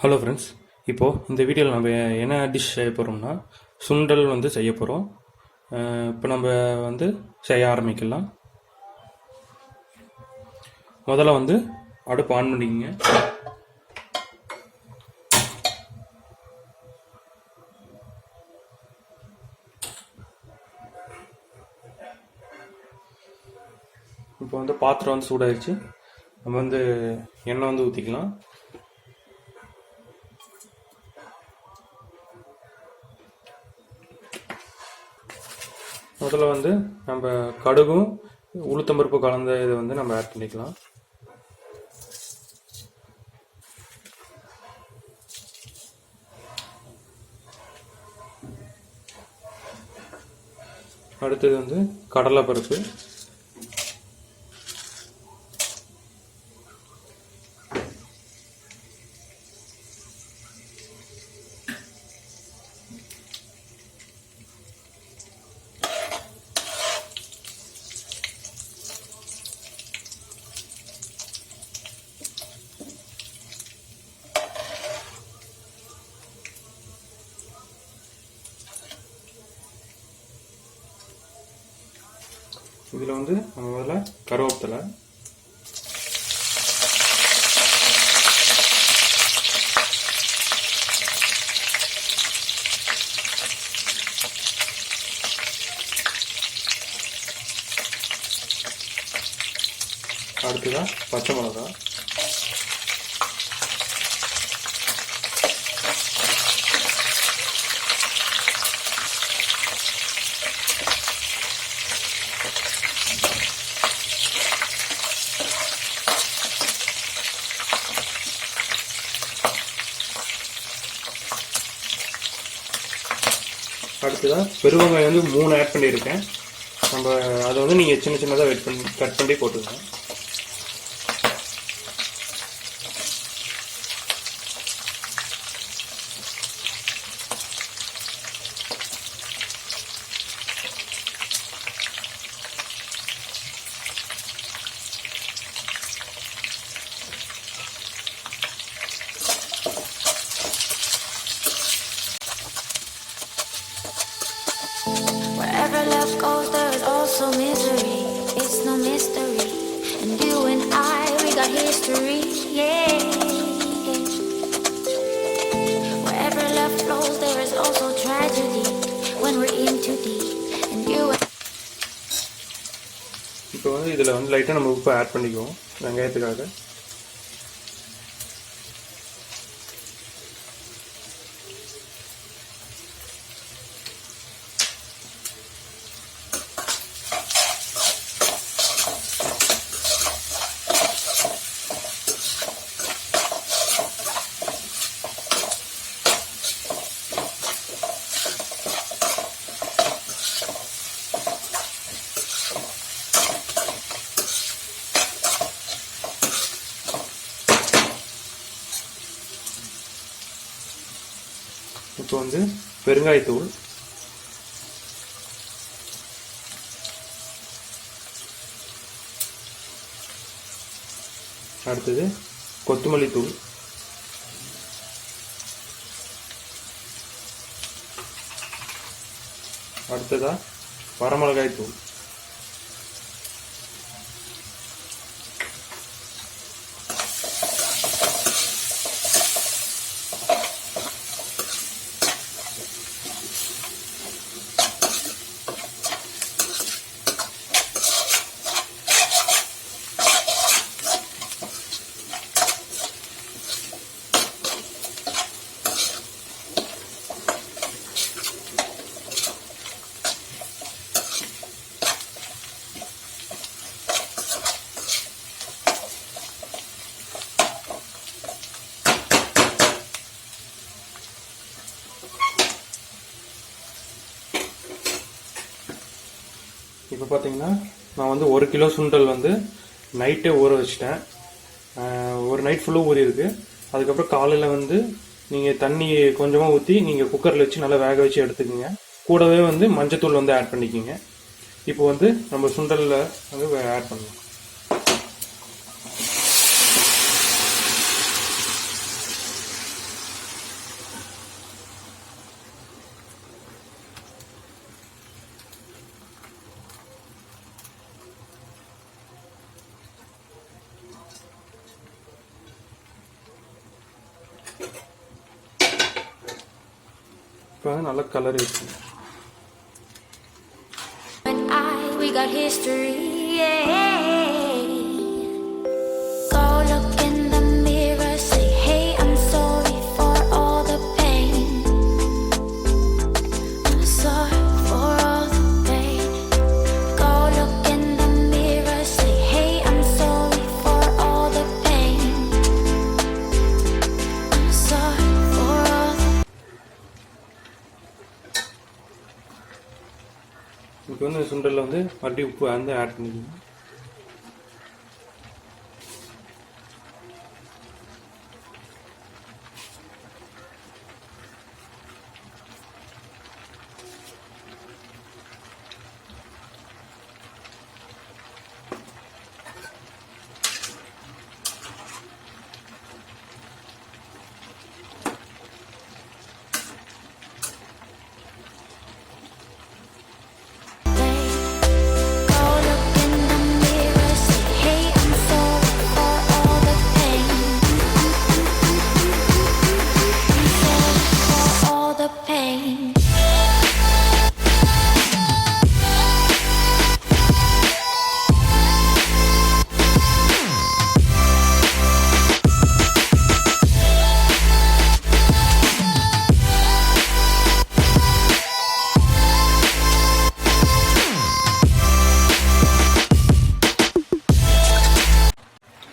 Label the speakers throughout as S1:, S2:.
S1: Hello friends, இப்போது இந்த வீடியோவில் நம்ம என்ன டிஷ் செய்ய போகிறோம்னா சுண்டல் செய்ய போகிறோம். இப்போ நம்ம செய்ய ஆரம்பிக்கலாம். முதல்ல அடுப்பு ஆன் பண்ணிக்கங்க. இப்போ பாத்திரம் சூடாகிடுச்சு. நம்ம எண்ணெய் ஊற்றிக்கலாம். முதல்ல நம்ம கடுகும் உளுத்தம்பருப்பு கலந்த இதை நம்ம ஆட் பண்ணிக்கலாம். அடுத்தது கடலைப்பருப்பு, இதில் நம்ம முதல்ல கருவேப்பிலை, அடுத்ததான் பச்சை மிளகா, அடுத்ததான் பெருவங்காயம் 3 ஆட் பண்ணியிருக்கேன். நம்ம அதை நீங்கள் சின்ன சின்னதாக கட் பண்ணி போட்டுக்கோங்க.
S2: Wherever love goes, there is also misery. It's no mystery. And you and I, we got history. Yeah. Wherever love flows, there is also tragedy. When we're in too deep. And you and
S1: இப்போ இதில் லைட்டாக நம்ம உப்பு add பண்ணிக்குவோம் வெங்காயத்துக்காக. இப்போ பெருங்காயத்தூள், அடுத்தது கொத்தமல்லி தூள், அடுத்ததா வரமிளகாய் தூள், இப்போ பார்த்தீங்கன்னா நான் 1 கிலோ சுண்டல் நைட்டே ஊற வச்சிட்டேன். ஒரு நைட் ஃபுல்லாக ஊறி இருக்கு. அதுக்கப்புறம் காலையில் நீங்கள் தண்ணி கொஞ்சமாக ஊற்றி நீங்கள் குக்கரில் வச்சு நல்லா வேக வச்சு எடுத்துக்கோங்க. கூடவே மஞ்சத்தூள் ஆட் பண்ணிக்கோங்க. இப்போ நம்ம சுண்டலில் ஆட் பண்ணலாம். இப்போ வந்து நல்ல கலர் இருக்கு.
S2: We got history, yeah. Go look in the mirror, say, hey, I'm sorry for all the pain. I'm sorry for all the pain. Go look in the mirror, say, hey, I'm sorry for all the pain. I'm sorry for all the
S1: இப்போ வந்து சுண்டலில் வந்து மறுபடியும் உப்பு வந்து add பண்ணிக்கணும்.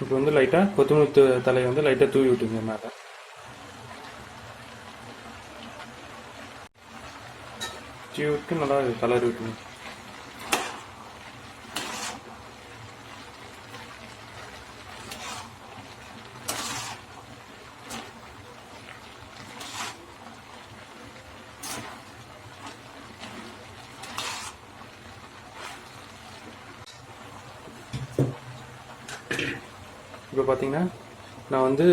S1: இப்போ வந்து லைட்டாக கொத்தமல்லி தலையை வந்து லைட்டாக தூவி விட்டுங்க மேலே. தூவி விட்டு நல்லா கலர் விட்டுங்க. இப்போ பார்த்தீங்கன்னா நான் வந்து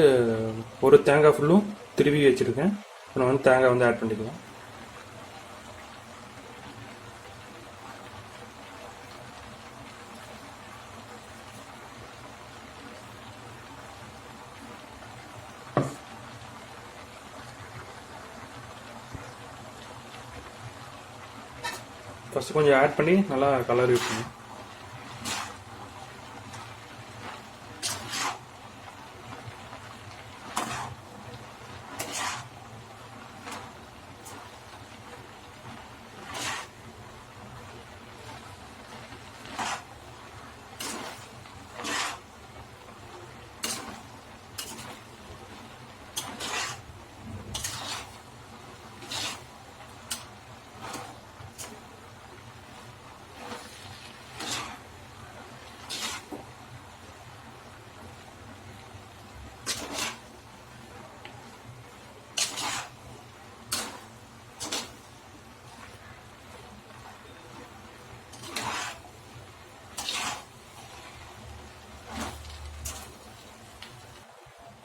S1: ஒரு தேங்காய் ஃபுல்லும் திருவி வச்சுருக்கேன். நான் வந்து தேங்காய் வந்து ஆட் பண்ணிக்கலாம். ஃபஸ்ட்டு கொஞ்சம் ஆட் பண்ணி நல்லா கலர் வைக்கணும்.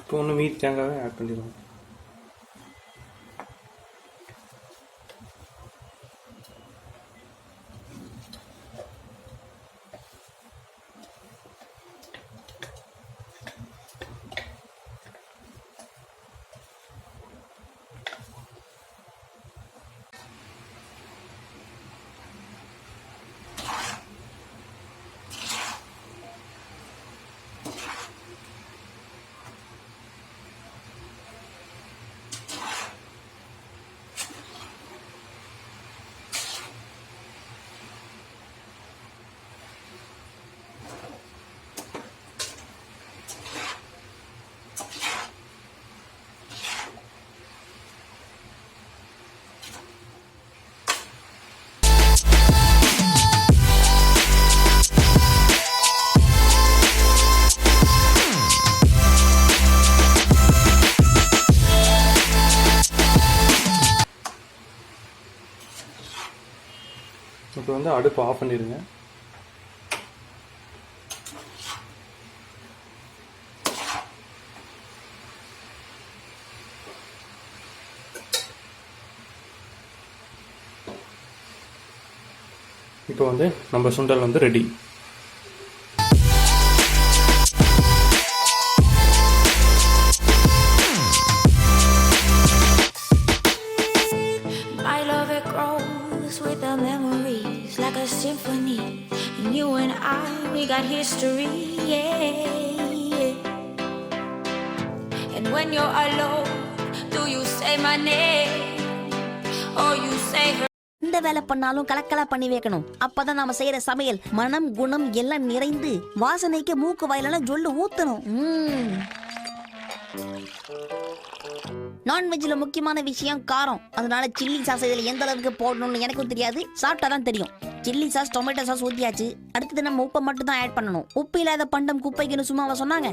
S1: இப்போ ஒன்று மீதி தேங்காவை ஆட் பண்ணிடுவோம். இப்போ வந்து அடுப்பு ஆஃப் பண்ணிடுங்க. இப்போ வந்து நம்ம சுண்டல் வந்து ready.
S2: My a symphony. And you and I, we got history, yeah. And when you're alone, do you say my name or you say her?
S3: இந்த வேலை பண்ணாலும் கலக்கலா பண்ணி வைக்கணும். அப்பதான் நாம செய்யற சமையல் மனம் குணம் எல்லாம் நிறைந்து வாசனைக்கு மூக்கு வாயிலான ஜொல்லு ஊத்தணும். நான்வெஜ்ல முக்கியமான விஷயம் காரம். அதனால சில்லி சாஸ் இதுல எந்த அளவுக்கு போடணும்னு எனக்கும் தெரியாது, சாப்பிட்டாதான் தெரியும். சில்லி சாஸ் டொமேட்டோ சாஸ் ஊத்தியாச்சு. அடுத்தது நம்ம உப்பை மட்டும் தான் ஆட் பண்ணணும். உப்பு இல்லாத பண்டம் குப்பைக்குன்னு சும்மாவா சொன்னாங்க?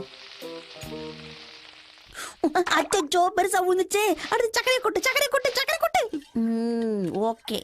S3: அச்சோ பெருசா விழுந்துச்சு. அடுத்து சக்கரை கொட்டு. ஓகே.